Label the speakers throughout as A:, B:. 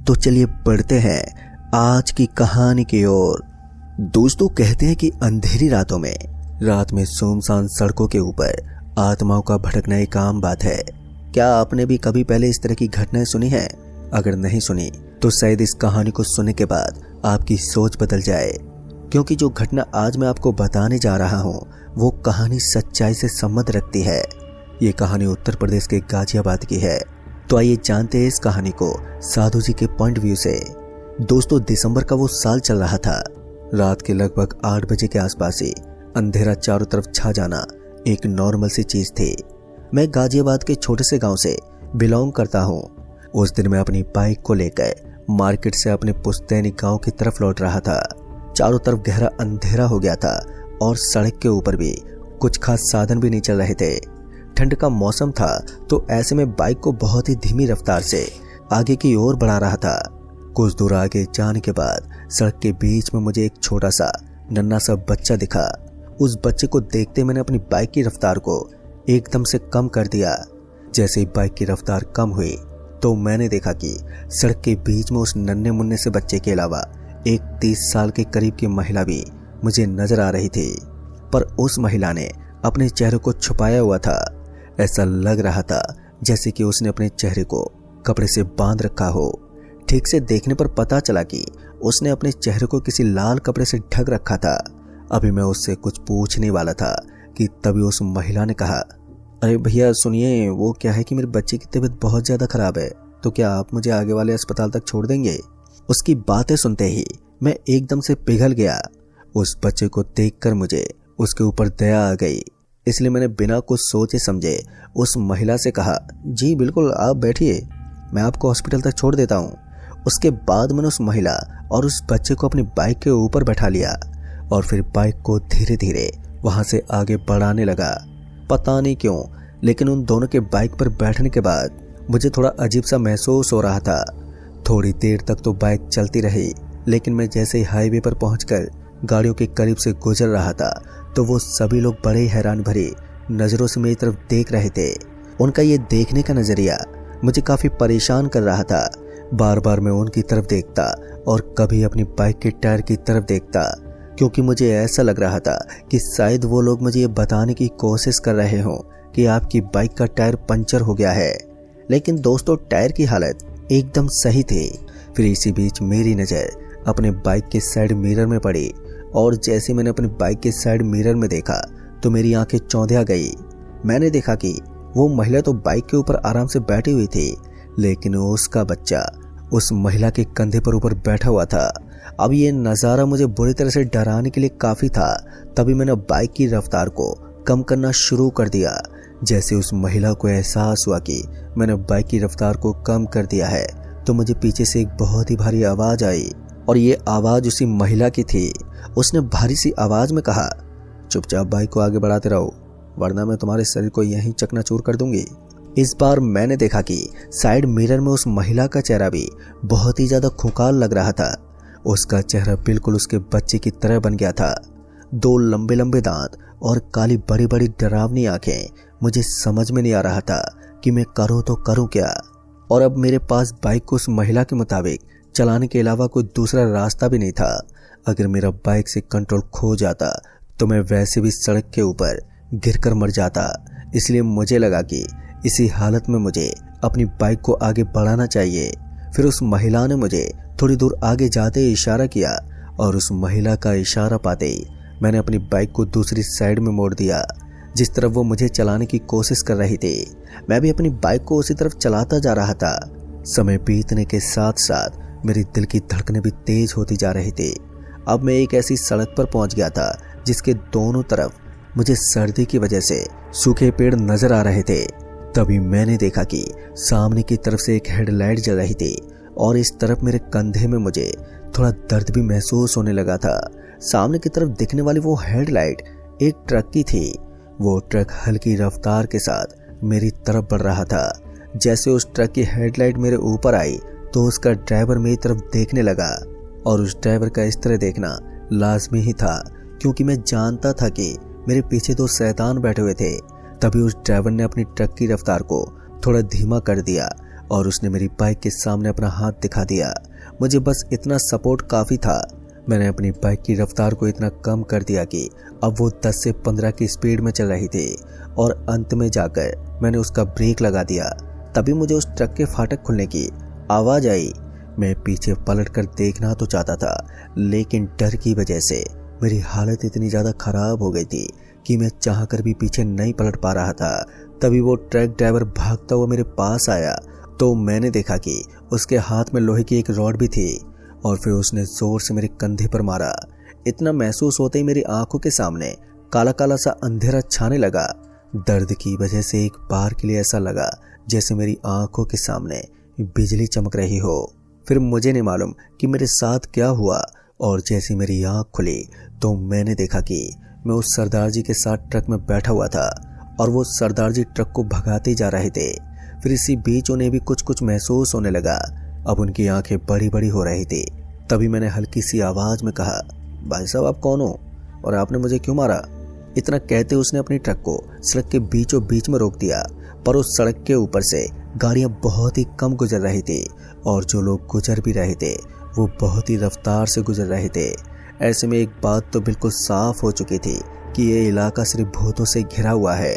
A: तो चलिए बढ़ते हैं आज की कहानी की ओर। दोस्तों, कहते हैं कि अंधेरी रातों में, रात में सुनसान सड़कों के ऊपर आत्माओं का भटकना एक आम बात है। क्या आपने भी कभी पहले इस तरह की घटनाएं सुनी हैं? अगर नहीं सुनी तो शायद इस कहानी को सुनने के बाद आपकी सोच बदल जाए, क्योंकि जो घटना आज मैं आपको बताने जा रहा हूँ वो कहानी सच्चाई से संबंध रखती है। ये कहानी उत्तर प्रदेश के गाजियाबाद की है। तो आइए जानते हैं इस कहानी को साधु जी के पॉइंट व्यू से। दोस्तों, दिसंबर का वो साल चल रहा था। रात के लगभग 8 बजे के आसपास ही अंधेरा चारों तरफ छा जाना एक नॉर्मल सी चीज थी। मैं गाजियाबाद के छोटे से गांव से बिलोंग करता हूँ। उस दिन मैं अपनी बाइक को लेकर मार्केट से अपने पुश्तैनी गांव की तरफ लौट रहा था। चारों तरफ गहरा अंधेरा हो गया था और सड़क के ऊपर भी कुछ खास साधन भी नहीं चल रहे थे। ठंड का मौसम था, तो ऐसे में बाइक को बहुत ही धीमी रफ्तार से आगे की ओर बढ़ा रहा था। कुछ दूर आगे जाने के बाद सड़क के बीच में मुझे एक छोटा सा नन्हा सा बच्चा दिखा। उस बच्चे को देखते मैंने अपनी बाइक की रफ्तार को एकदम से कम कर दिया। जैसे ही बाइक की रफ्तार कम हुई तो मैंने देखा कि सड़क के बीच में उस नन्हे मुन्ने से बच्चे के अलावा एक 30 साल के करीब की महिला भी मुझे नजर आ रही थी। पर उस महिला ने अपने चेहरे को छुपाया हुआ था। ऐसा लग रहा था जैसे कि उसने अपने चेहरे को कपड़े से बांध रखा हो। ठीक से देखने पर पता चला कि उसने अपने चेहरे को किसी लाल कपड़े से ढक रखा था। अभी मैं उससे कुछ पूछने वाला था कि तभी उस महिला ने कहा, अरे भैया सुनिए, वो क्या है कि मेरे बच्चे की तबीयत बहुत ज़्यादा खराब है, तो क्या आप मुझे आगे वाले अस्पताल तक छोड़ देंगे? उसकी बातें सुनते ही मैं एकदम से पिघल गया। उस बच्चे को देखकर मुझे उसके ऊपर दया आ गई, इसलिए मैंने बिना कुछ सोचे समझे उस महिला से कहा, जी बिल्कुल, आप बैठिए, मैं आपको हॉस्पिटल तक छोड़ देता हूँ। उसके बाद मैंने उस महिला और उस बच्चे को अपनी बाइक के ऊपर बैठा लिया और फिर बाइक को धीरे धीरे वहां से आगे बढ़ाने लगा। पता नहीं क्यों, लेकिन उन दोनों के बाइक पर बैठने के बाद मुझे थोड़ा अजीब सा महसूस हो रहा था। थोड़ी देर तक तो बाइक चलती रही, लेकिन मैं जैसे ही हाईवे पर पहुंचकर गाड़ियों के करीब से गुजर रहा था तो वो सभी लोग बड़े हैरान भरी नजरों से मेरी तरफ देख रहे थे। उनका ये देखने का नजरिया मुझे काफी परेशान कर रहा था। बार बार मैं उनकी तरफ देखता और कभी अपनी बाइक के टायर की तरफ देखता, क्योंकि मुझे ऐसा लग रहा था कि शायद वो लोग मुझे ये बताने की कोशिश कर रहे हों कि आपकी बाइक का टायर पंचर हो गया है। लेकिन दोस्तों, टायर की हालत एकदम सही थी। फिर इसी बीच मेरी नज़र अपने बाइक के साइड मिरर में पड़ी और जैसे मैंने अपनी बाइक के साइड मिरर में देखा तो मेरी आंखें चौंधिया गई। मैंने देखा कि वो महिला तो बाइक के ऊपर आराम से बैठी हुई थी, लेकिन उसका बच्चा उस महिला के कंधे पर ऊपर बैठा हुआ था। अब ये नज़ारा मुझे बुरी तरह से डराने के लिए काफ़ी था। तभी मैंने बाइक की रफ्तार को कम करना शुरू कर दिया। जैसे उस महिला को एहसास हुआ कि मैंने बाइक की रफ्तार को कम कर दिया है तो मुझे पीछे से एक बहुत ही भारी आवाज़ आई और ये आवाज़ उसी महिला की थी। उसने भारी सी आवाज में कहा, चुपचाप बाइक को आगे बढ़ाते रहो, वरना मैं तुम्हारे शरीर को यहीं चकनाचूर कर दूंगी। इस बार मैंने देखा कि साइड मिरर में उस महिला का चेहरा भी बहुत ही ज्यादा खुंखाल लग रहा था। उसका चेहरा बिल्कुल उसके बच्चे की तरह बन गया था। 2 लंबे लंबे दांत और काली बड़ी बड़ी डरावनी आंखें। मुझे समझ में नहीं आ रहा था कि मैं करूँ तो करूँ क्या। और अब मेरे पास बाइक को उस महिला के मुताबिक चलाने के अलावा कोई दूसरा रास्ता भी नहीं था। अगर मेरा बाइक से कंट्रोल खो जाता तो मैं वैसे भी सड़क के ऊपर गिरकर मर जाता। इसलिए मुझे लगा कि इसी हालत में मुझे अपनी बाइक को आगे बढ़ाना चाहिए। फिर उस महिला ने मुझे थोड़ी दूर आगे जाते ही इशारा किया और उस महिला का इशारा पाते ही मैंने अपनी बाइक को दूसरी साइड में मोड़ दिया, जिस तरफ वो मुझे चलाने की कोशिश कर रही थी। मैं भी अपनी बाइक को उसी तरफ चलाता जा रहा था। समय बीतने के साथ साथ मेरी दिल की धड़कनें भी तेज होती जा रही थी। अब मैं एक ऐसी सड़क पर पहुंच गया था जिसके दोनों तरफ मुझे सर्दी की वजह से सूखे पेड़ नजर आ रहे थे। तभी मैंने देखा कि सामने की तरफ से एक हेडलाइट जल रही थी और इस तरफ मेरे कंधे में मुझे थोड़ा दर्द भी महसूस होने लगा था। सामने की तरफ दिखने वाली वो हेडलाइट एक ट्रक की थी। वो ट्रक हल्की रफ्तार के साथ मेरी तरफ बढ़ रहा था। जैसे उस ट्रक की हेडलाइट मेरे ऊपर आई तो उसका ड्राइवर मेरी तरफ देखने लगा और उस ड्राइवर का इस तरह देखना लाजमी ही था, क्योंकि मैं जानता था कि मेरे पीछे 2 शैतान बैठे हुए थे। तभी उस ड्राइवर ने अपनी ट्रक की रफ्तार को थोड़ा धीमा कर दिया और उसने मेरी बाइक के सामने अपना हाथ दिखा दिया। मुझे बस इतना सपोर्ट काफ़ी था। मैंने अपनी बाइक की रफ्तार को इतना कम कर दिया कि अब वो 10 से 15 की स्पीड में चल रही थी और अंत में जाकर मैंने उसका ब्रेक लगा दिया। तभी मुझे उस ट्रक के फाटक खुलने की आवाज़ आई। मैं पीछे पलटकर देखना तो चाहता था, लेकिन डर की वजह से मेरी हालत इतनी ज़्यादा ख़राब हो गई थी कि मैं चाहकर भी पीछे नहीं पलट पा रहा था। तभी वो ट्रक ड्राइवर भागता हुआ मेरे पास आया तो मैंने देखा कि उसके हाथ में लोहे की एक रॉड भी थी और फिर उसने जोर से मेरे कंधे पर मारा। इतना महसूस होते ही मेरी आंखों के सामने काला काला सा अंधेरा छाने लगा। दर्द की वजह से एक बार के लिए ऐसा लगा जैसे मेरी आंखों के सामने बिजली चमक रही हो। फिर मुझे नहीं मालूम कि मेरे साथ क्या हुआ, और जैसे मेरी आंख खुली तो मैंने देखा कि मैं उस सरदार जी के साथ ट्रक में बैठा हुआ था और वो सरदार जी ट्रक को भगाते जा रहे थे। फिर इसी बीच उन्हें भी कुछ कुछ महसूस होने लगा। अब उनकी आंखें बड़ी बड़ी हो रही थी। तभी मैंने हल्की सी आवाज़ में कहा, भाई साहब आप कौन हो और आपने मुझे क्यों मारा? इतना कहते उसने अपनी ट्रक को सड़क के बीचों बीच में रोक दिया, पर उस सड़क के ऊपर से गाड़ियां बहुत ही कम गुजर रही थी और जो लोग गुजर भी रहे थे वो बहुत ही रफ्तार से गुजर रहे थे। ऐसे में एक बात तो बिल्कुल साफ हो चुकी थी कि ये इलाका सिर्फ भूतों से घिरा हुआ है।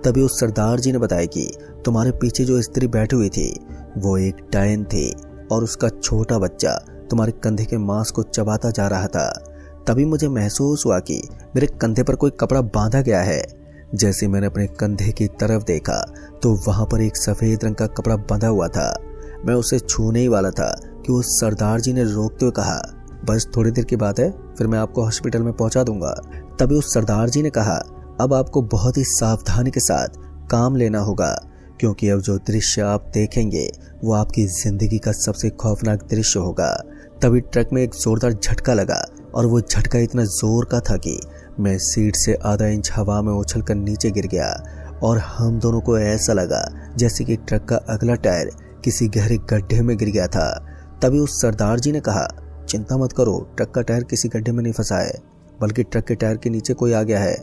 A: तभी उस सरदार जी ने बताया कि तुम्हारे पीछे जो स्त्री बैठी हुई थी वो एक डायन थी और उसका छोटा बच्चा तुम्हारे कंधे के मांस को चबाता जा रहा था। तभी मुझे महसूस हुआ कि मेरे कंधे पर कोई कपड़ा बांधा गया है। जैसे मैंने अपने कंधे की तरफ देखा तो वहां पर एक सफेद रंग का कपड़ा बंधा हुआ था। मैं उसे छूने ही वाला था कि उस सरदार जी ने रोकते हुए कहा, बस थोड़ी देर की बात है, फिर मैं आपको हॉस्पिटल में पहुंचा दूंगा। तभी उस सरदार जी ने कहा, अब आपको बहुत ही सावधानी के साथ काम लेना होगा, क्योंकि अब जो दृश्य आप देखेंगे वो आपकी जिंदगी का सबसे खौफनाक दृश्य होगा। तभी ट्रक में एक जोरदार झटका लगा और वो झटका इतना जोर का था कि मैं सीट से आधा इंच हवा में उछलकर नीचे गिर गया और हम दोनों को ऐसा लगा जैसे कि ट्रक का अगला टायर किसी गहरे गड्ढे में गिर गया था। तभी उस सरदार जी ने कहा, चिंता मत करो, ट्रक का टायर किसी गड्ढे में नहीं फंसा है, बल्कि ट्रक के टायर के नीचे कोई आ गया है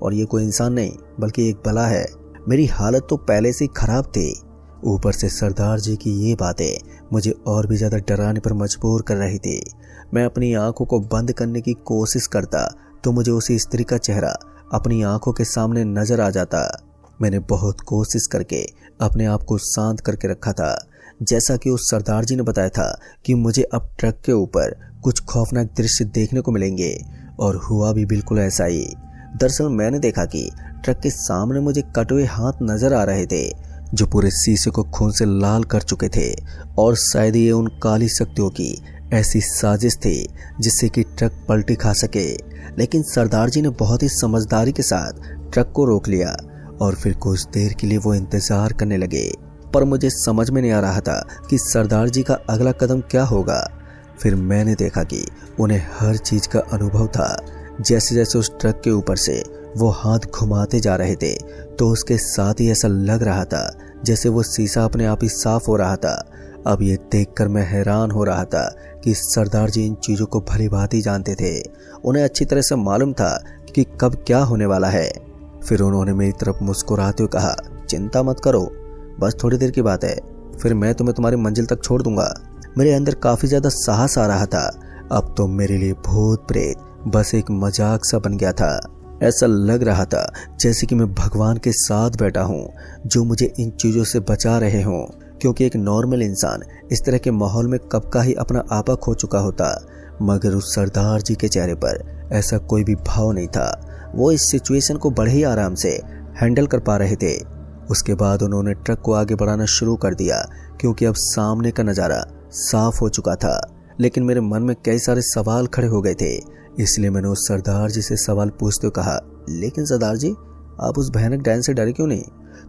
A: और ये कोई इंसान नहीं बल्कि एक बला है। मेरी हालत तो पहले से खराब थी, ऊपर से सरदार जी की ये बातें मुझे और भी ज्यादा डराने पर मजबूर कर रही थी। मैं अपनी आंखों को बंद करने की कोशिश करता तो मुझे उसी स्त्री का चेहरा अपनी आंखों के सामने नजर आ जाता। मैंने बहुत कोशिश करके अपने आप को शांत करके रखा था, जैसा कि उस सरदार जी ने बताया था कि मुझे अब ट्रक के ऊपर कुछ खौफनाक दृश्य देखने को मिलेंगे, और हुआ भी बिल्कुल ऐसा ही। दरअसल मैंने देखा कि ट्रक के सामने मुझे कटे हुए हाथ नजर आ रहे थे जो पूरे शीशे को खून से लाल कर चुके थे, और शायद ये उन काली शक्तियों की ऐसी साजिश थी जिससे कि ट्रक पलटी खा सके। लेकिन सरदार जी ने बहुत ही समझदारी के साथ ट्रक को रोक लिया और फिर कुछ देर के लिए वो इंतजार करने लगे, पर मुझे समझ में नहीं आ रहा था कि सरदार जी का अगला कदम क्या होगा। फिर मैंने देखा कि उन्हें हर चीज का अनुभव था। जैसे जैसे उस ट्रक के ऊपर से वो हाथ घुमाते जा रहे थे तो उसके साथ ही ऐसा लग रहा था जैसे वो शीशा अपने आप ही साफ हो रहा था। अब ये देखकर मैं हैरान हो रहा था कि सरदार जी इन चीज़ों को भली भांति जानते थे। उन्हें अच्छी तरह से मालूम था कि कब क्या होने वाला है। फिर उन्होंने मेरी तरफ मुस्कुराते हुए कहा, चिंता मत करो, बस थोड़ी देर की बात है, फिर मैं तुम्हें तुम्हारी मंजिल तक छोड़ दूंगा। मेरे अंदर काफ़ी ज़्यादा साहस आ रहा था। अब तो मेरे लिए भूत प्रेत बस एक मजाक सा बन गया था। ऐसा लग रहा था जैसे कि मैं भगवान के साथ बैठा हूँ जो मुझे इन चीज़ों से बचा रहे हों, क्योंकि एक नॉर्मल इंसान इस तरह के माहौल में कब का ही अपना आपा खो चुका होता। मगर उस सरदार जी के चेहरे पर ऐसा कोई भी भाव नहीं था। वो इस सिचुएशन को बड़े ही आराम से हैंडल कर पा रहे थे। उसके बाद उन्होंने ट्रक को आगे बढ़ाना शुरू कर दिया, क्योंकि अब सामने का नज़ारा साफ हो चुका था। लेकिन मेरे मन में कई सारे सवाल खड़े हो गए थे, इसलिए मैंने उस सरदार जी से सवाल पूछते हुए कहा, लेकिन सरदार जी आप उस भयानक डायन से डरे क्यों नहीं?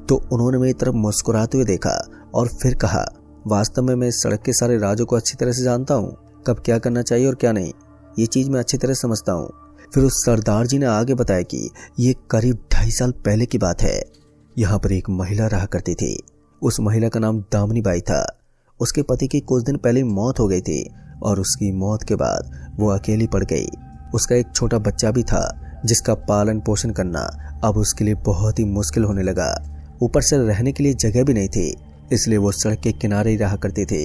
A: तो उन्होंने मेरी तरफ मुस्कुराते हुए देखा और फिर कहा, वास्तव में मैं इस सड़क के सारे राजों को अच्छी तरह से जानता हूँ, कब क्या करना चाहिए और क्या नहीं, ये चीज़ मैं अच्छी तरह समझता हूँ। फिर उस सरदार जी ने आगे बताया कि ये करीब 2.5 साल पहले की बात है। यहाँ पर एक महिला रहा करती थी। उस महिला का नाम दामिनी बाई था। उसके पति की कुछ दिन पहले मौत हो गई थी और उसकी मौत के बाद वो अकेली पड़ गई। उसका एक छोटा बच्चा भी था जिसका पालन पोषण करना अब उसके लिए बहुत ही मुश्किल होने लगा। ऊपर से रहने के लिए जगह भी नहीं थी, इसलिए वो सड़क के किनारे ही रहा करते थे।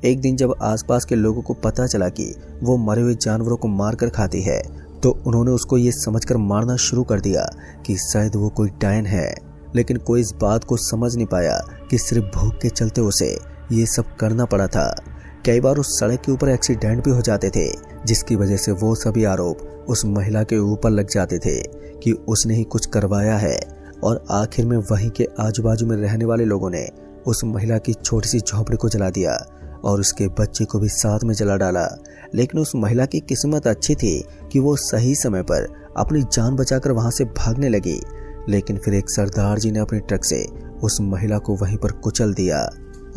A: एक दिन जब आसपास के लोगों को पता चला कि वो मरे हुए जानवरों को मारकर खाती है, तो उन्होंने उसको ये समझकर मारना शुरू कर दिया कि शायद वो कोई डायन है। लेकिन कोई इस बात को समझ नहीं पाया कि सिर्फ भूख के चलते उसे ये सब करना पड़ा था। कई बार उस सड़क के ऊपर एक्सीडेंट भी हो जाते थे, जिसकी वजह से वो सभी आरोप उस महिला के ऊपर लग जाते थे कि उसने ही कुछ करवाया है। और आखिर में वहीं के आजू बाजू में रहने वाले लोगों ने उस महिला की छोटी सी झोपड़ी को जला दिया और उसके बच्चे को भी साथ में जला डाला। लेकिन उस महिला की किस्मत अच्छी थी कि वो सही समय पर अपनी जान बचाकर वहां से भागने लगी। लेकिन फिर एक सरदार जी ने अपने ट्रक से उस महिला को वहीं पर कुचल दिया।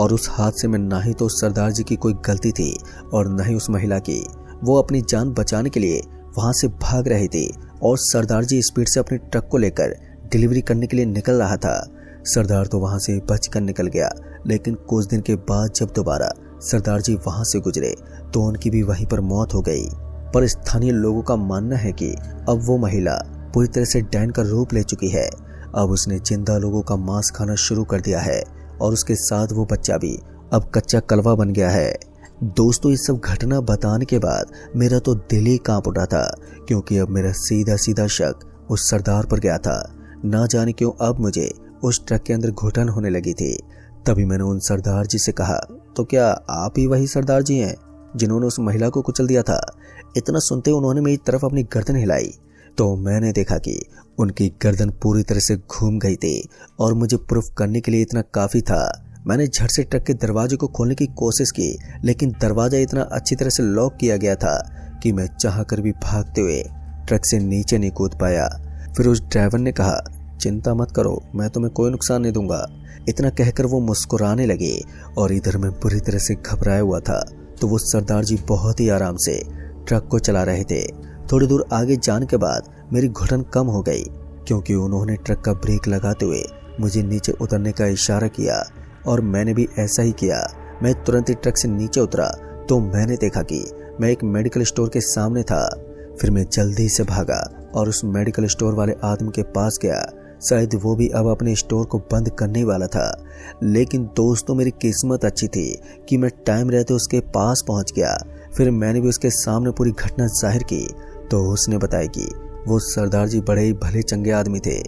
A: और उस हादसे में ना ही तो उस सरदार जी की कोई गलती थी और न ही उस महिला की। वो अपनी जान बचाने के लिए वहां से भाग रही थी और सरदार जी स्पीड से अपने ट्रक को लेकर डिलीवरी करने के लिए निकल रहा था। सरदार तो वहां से बचकर निकल गया, लेकिन कुछ दिन के बाद जब दोबारा सरदार जी वहां से गुजरे तो उनकी भी वहीं पर मौत हो गई। पर स्थानीय लोगों का मानना है कि अब वो महिला पूरी तरह से डायन का रूप ले चुकी है। अब उसने जिंदा लोगों का मांस खाना शुरू कर दिया है और उसके साथ वो बच्चा भी अब कच्चा कलवा बन गया है। दोस्तों, ये सब घटना बताने के बाद मेरा तो दिल ही कांप उठा था, क्योंकि अब मेरा सीधा सीधा शक उस सरदार पर गया था। ना जाने क्यों अब मुझे उस ट्रक के अंदर घुटन होने लगी थी। तभी मैंने उन सरदार जी से कहा, तो क्या आप ही वही सरदार जी हैं जिन्होंने उस महिला को कुचल दिया था? इतना सुनते उन्होंने मेरी तरफ अपनी गर्दन हिलाई तो मैंने देखा कि उनकी गर्दन पूरी तरह से घूम गई थी और मुझे प्रूफ करने के लिए इतना काफी था। मैंने झट से ट्रक के दरवाजे को खोलने की कोशिश की, लेकिन दरवाजा इतना अच्छी तरह से लॉक किया गया था कि मैं चाहकर भी भागते हुए ट्रक से नीचे नहीं कूद पाया। फिर उस ड्राइवर ने कहा, चिंता मत करो, मैं तुम्हें कोई नुकसान नहीं दूंगा। इतना कहकर वो मुस्कुराने लगे और इधर मैं बुरी तरह से घबराया हुआ था। तो वो सरदार जी बहुत ही आराम से ट्रक को चला रहे थे। थोड़ी दूर आगे जाने के बाद मेरी घुटन कम हो गई, क्योंकि उन्होंने ट्रक का ब्रेक लगाते हुए मुझे नीचे उतरने का इशारा किया और मैंने भी ऐसा ही किया। मैं तुरंत ही ट्रक से नीचे उतरा तो मैंने देखा कि मैं एक मेडिकल स्टोर के सामने था। फिर मैं जल्दी से भागा और उस मेडिकल स्टोर वाले आदमी के पास गया। शायद वो भी अब अपने स्टोर को बंद करने वाला था। लेकिन दोस्तों, मेरी किस्मत अच्छी थी कि मैं टाइम रहते उसके पास पहुंच गया। फिर मैंने भी उसके सामने पूरी घटना जाहिर की तो उसने बताया कि वो सरदार जी बड़े ही भले चंगे आदमी थे।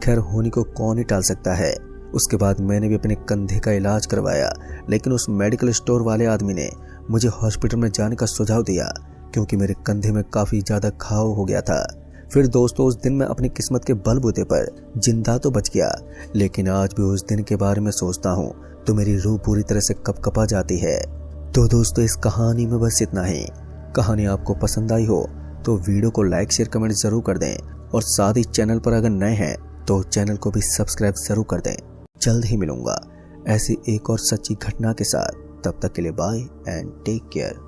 A: खैर, होने को कौन ही टाल सकता है। उसके बाद मैंने भी अपने कंधे का इलाज करवाया, लेकिन उस मेडिकल स्टोर वाले आदमी ने मुझे हॉस्पिटल में जाने का सुझाव दिया, क्योंकि मेरे कंधे में काफी ज्यादा घाव हो गया था। फिर दोस्तों, उस दिन मैं अपनी किस्मत के बलबूते पर जिंदा तो बच गया, लेकिन आज भी उस दिन के बारे में सोचता हूँ तो मेरी रूह पूरी तरह से कपकपा जाती है। तो दोस्तों, इस कहानी में बस इतना ही। कहानी आपको पसंद आई हो तो वीडियो को लाइक शेयर कमेंट जरूर कर दें, और साथ ही चैनल पर अगर नए हैं तो चैनल को भी सब्सक्राइब जरूर कर दें। जल्द ही मिलूंगा ऐसी एक और सच्ची घटना के साथ। तब तक के लिए बाय एंड टेक केयर।